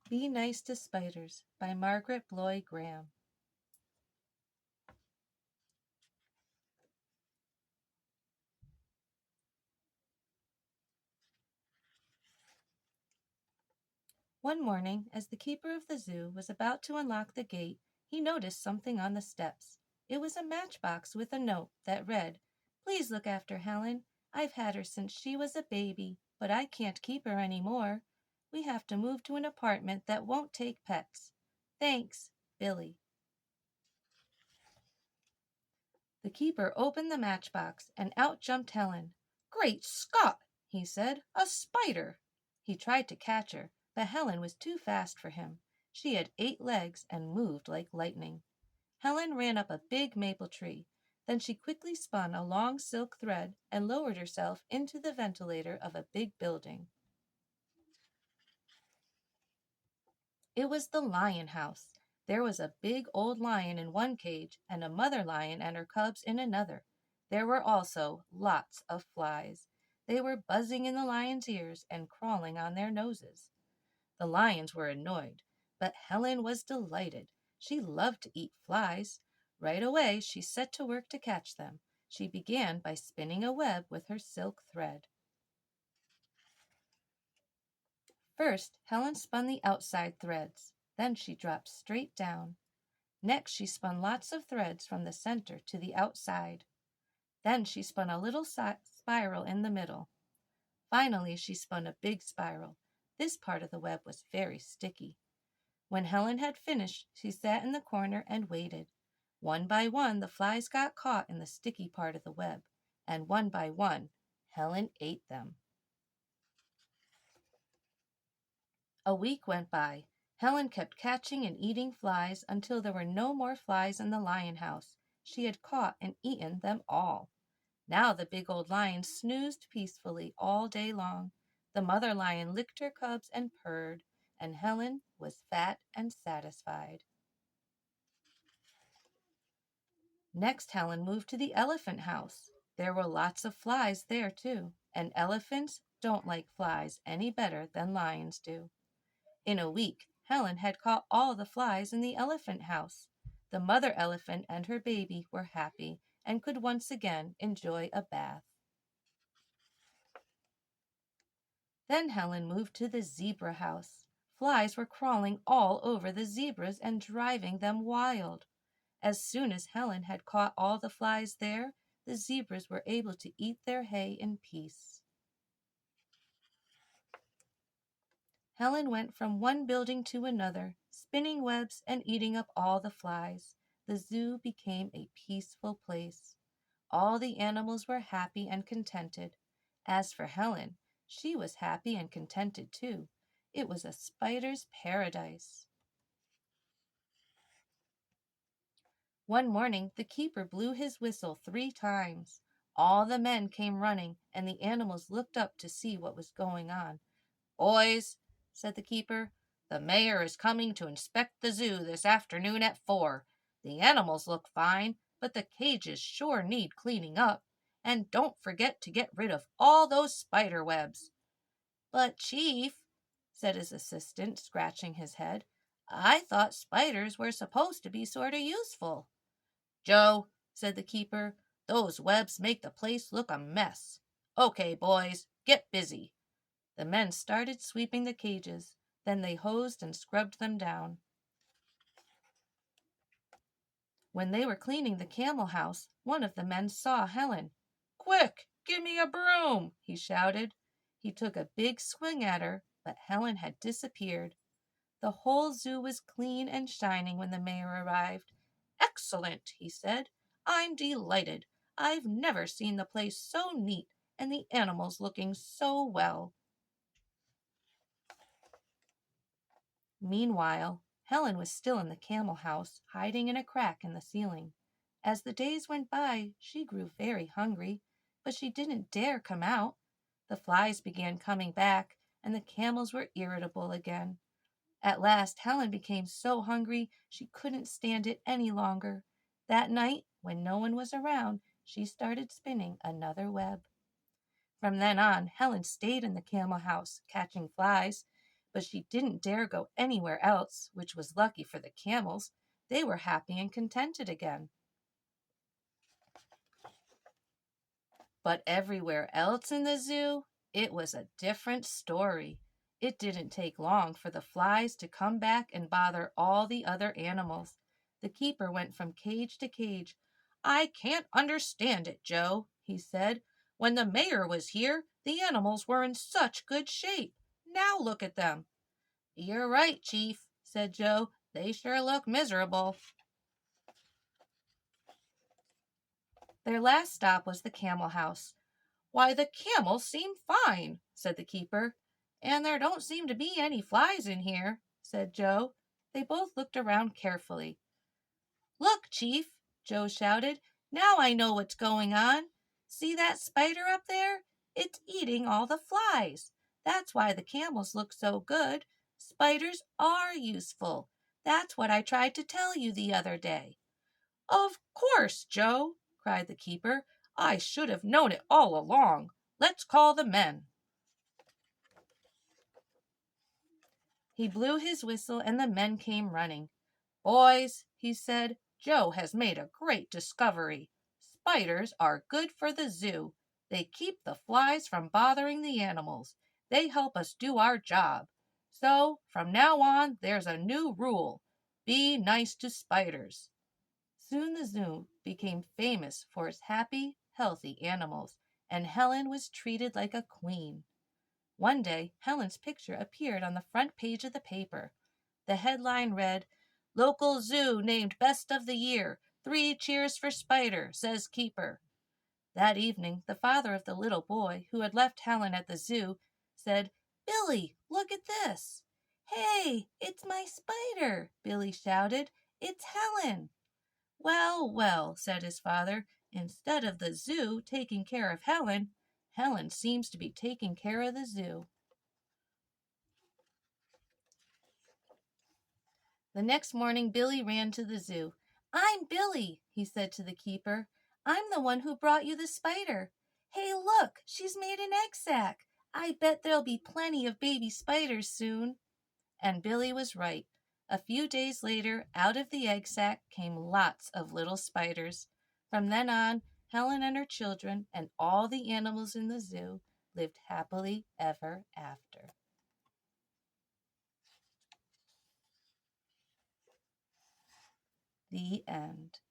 Be Nice to Spiders by Margaret Bloy Graham. One morning, as the keeper of the zoo was about to unlock the gate, he noticed something on the steps. It was a matchbox with a note that read, "Please look after Helen. I've had her since she was a baby, but I can't keep her any more. We have to move to an apartment that won't take pets. Thanks, Billy." The keeper opened the matchbox, and out jumped Helen. "Great Scott!" he said. "A spider!" He tried to catch her, but Helen was too fast for him. She had 8 legs and moved like lightning. Helen ran up a big maple tree. Then she quickly spun a long silk thread and lowered herself into the ventilator of a big building. It was the lion house. There was a big old lion in one cage and a mother lion and her cubs in another. There were also lots of flies. They were buzzing in the lion's ears and crawling on their noses. The lions were annoyed, but Helen was delighted. She loved to eat flies. Right away she set to work to catch them. She began by spinning a web with her silk thread. First, Helen spun the outside threads. Then she dropped straight down. Next, she spun lots of threads from the center to the outside. Then she spun a little spiral in the middle. Finally, she spun a big spiral. This part of the web was very sticky. When Helen had finished, she sat in the corner and waited. One by one, the flies got caught in the sticky part of the web, and one by one, Helen ate them. A week went by. Helen kept catching and eating flies until there were no more flies in the lion house. She had caught and eaten them all. Now the big old lion snoozed peacefully all day long. The mother lion licked her cubs and purred, and Helen was fat and satisfied. Next, Helen moved to the elephant house. There were lots of flies there, too, and elephants don't like flies any better than lions do. In a week, Helen had caught all the flies in the elephant house. The mother elephant and her baby were happy and could once again enjoy a bath. Then Helen moved to the zebra house. Flies were crawling all over the zebras and driving them wild. As soon as Helen had caught all the flies there, the zebras were able to eat their hay in peace. Helen went from one building to another, spinning webs and eating up all the flies. The zoo became a peaceful place. All the animals were happy and contented. As for Helen, she was happy and contented too. It was a spider's paradise. One morning, the keeper blew his whistle 3 times. All the men came running, and the animals looked up to see what was going on. "Boys," said the keeper, "the mayor is coming to inspect the zoo this afternoon at 4. The animals look fine, but the cages sure need cleaning up. And don't forget to get rid of all those spider webs." "But, Chief," said his assistant, scratching his head, "I thought spiders were supposed to be sort of useful." "Joe," said the keeper, "those webs make the place look a mess. Okay, boys, get busy." The men started sweeping the cages. Then they hosed and scrubbed them down. When they were cleaning the camel house, one of the men saw Helen. "Quick, give me a broom!" he shouted. He took a big swing at her, but Helen had disappeared. The whole zoo was clean and shining when the mayor arrived. "Excellent," he said. "I'm delighted. I've never seen the place so neat and the animals looking so well." Meanwhile, Helen was still in the camel house, hiding in a crack in the ceiling. As the days went by, she grew very hungry, but she didn't dare come out. The flies began coming back, and the camels were irritable again. At last, Helen became so hungry she couldn't stand it any longer. That night, when no one was around, she started spinning another web. From then on, Helen stayed in the camel house, catching flies, but she didn't dare go anywhere else, which was lucky for the camels. They were happy and contented again. But everywhere else in the zoo, it was a different story. It didn't take long for the flies to come back and bother all the other animals. The keeper went from cage to cage. "I can't understand it, Joe," he said. "When the mayor was here, the animals were in such good shape. Now look at them." "You're right, Chief," said Joe. "They sure look miserable." Their last stop was the camel house. "Why, the camels seem fine," said the keeper. "And there don't seem to be any flies in here," said Joe. They both looked around carefully. "Look, Chief," Joe shouted. "Now I know what's going on. See that spider up there? It's eating all the flies. That's why the camels look so good. Spiders are useful. That's what I tried to tell you the other day." "Of course, Joe," cried the keeper. "I should have known it all along. Let's call the men." He blew his whistle and the men came running. "Boys," he said, "Joe has made a great discovery. Spiders are good for the zoo. They keep the flies from bothering the animals. They help us do our job. So, from now on, there's a new rule. Be nice to spiders." Soon the zoo became famous for its happy, healthy animals, and Helen was treated like a queen. One day, Helen's picture appeared on the front page of the paper. The headline read, "Local Zoo named Best of the Year. 3 cheers for Spider, says Keeper." That evening, the father of the little boy who had left Helen at the zoo said, "Billy, look at this." "Hey, it's my spider," Billy shouted. "It's Helen." "Well, well," said his father, "instead of the zoo taking care of Helen, Helen seems to be taking care of the zoo." The next morning Billy ran to the zoo. "I'm Billy," he said to the keeper. "I'm the one who brought you the spider. Hey, look, she's made an egg sac. I bet there'll be plenty of baby spiders soon." And Billy was right. A few days later, out of the egg sac came lots of little spiders. From then on, Helen and her children and all the animals in the zoo lived happily ever after. The end.